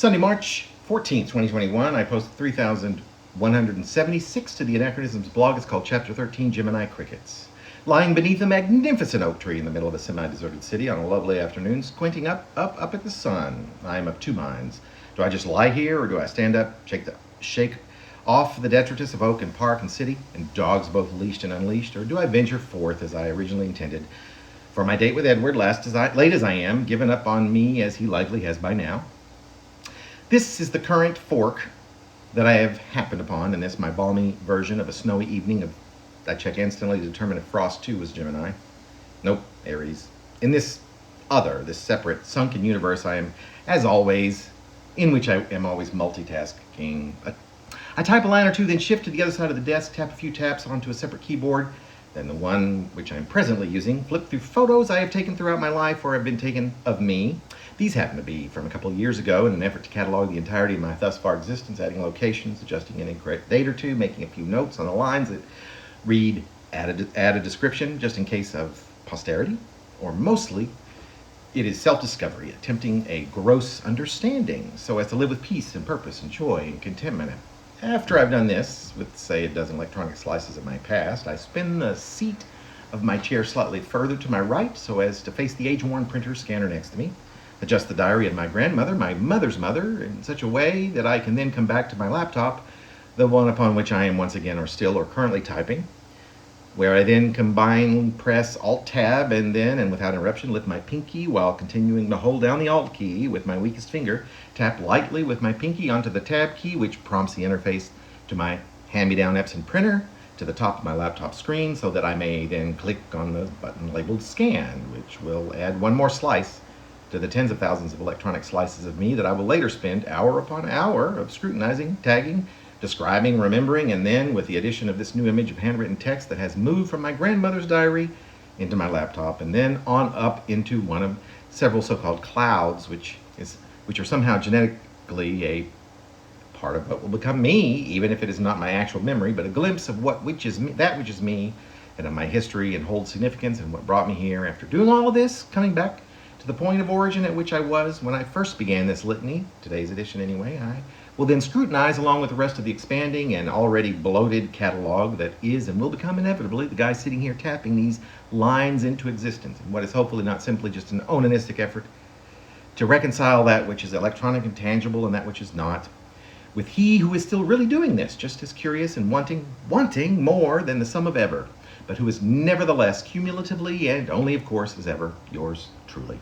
Sunday, March 14th, 2021, I posted 3,176 to the Anachronisms blog. It's called Chapter 13, Gemini Crickets. Lying beneath a magnificent oak tree in the middle of a semi-deserted city on a lovely afternoon, squinting up at the sun, I am of two minds. Do I just lie here, or do I stand up, shake off the detritus of oak and park and city, and dogs both leashed and unleashed, or do I venture forth as I originally intended for my date with Edward, late as I am, given up on me as he likely has by now? This is the current fork that I have happened upon in this, my balmy version of a snowy evening of I check instantly to determine if Frost too was Gemini. Nope, Aries. In this separate, sunken universe, I am, as always, in which I am always multitasking. I type a line or two, then shift to the other side of the desk, tap a few taps onto a separate keyboard, then the one which I'm presently using, flip through photos I have taken throughout my life or have been taken of me. These happen to be from a couple of years ago in an effort to catalog the entirety of my thus far existence, adding locations, adjusting an incorrect date or two, making a few notes on the lines that read, add a description just in case of posterity, or mostly it is self-discovery, attempting a gross understanding so as to live with peace and purpose and joy and contentment. After I've done this, with say a dozen electronic slices of my past, I spin the seat of my chair slightly further to my right so as to face the age-worn printer scanner next to me, adjust the diary of my grandmother, my mother's mother, in such a way that I can then come back to my laptop, the one upon which I am once again or still or currently typing, where I then press Alt-Tab and then, and without interruption, lift my pinky while continuing to hold down the Alt key with my weakest finger, tap lightly with my pinky onto the Tab key, which prompts the interface to my hand-me-down Epson printer to the top of my laptop screen so that I may then click on the button labeled Scan, which will add one more slice to the tens of thousands of electronic slices of me that I will later spend hour upon hour of scrutinizing, tagging, describing, remembering, and then with the addition of this new image of handwritten text that has moved from my grandmother's diary into my laptop and then on up into one of several so-called clouds, which are somehow genetically a part of what will become me, even if it is not my actual memory, but a glimpse of which is me, and of my history and holds significance and what brought me here. After doing all of this, coming back to the point of origin at which I was when I first began this litany, today's edition anyway, I will then scrutinize along with the rest of the expanding and already bloated catalog that is and will become inevitably the guy sitting here tapping these lines into existence, and what is hopefully not simply just an onanistic effort to reconcile that which is electronic and tangible and that which is not, with he who is still really doing this, just as curious and wanting more than the sum of ever, but who is nevertheless cumulatively and only of course as ever yours truly.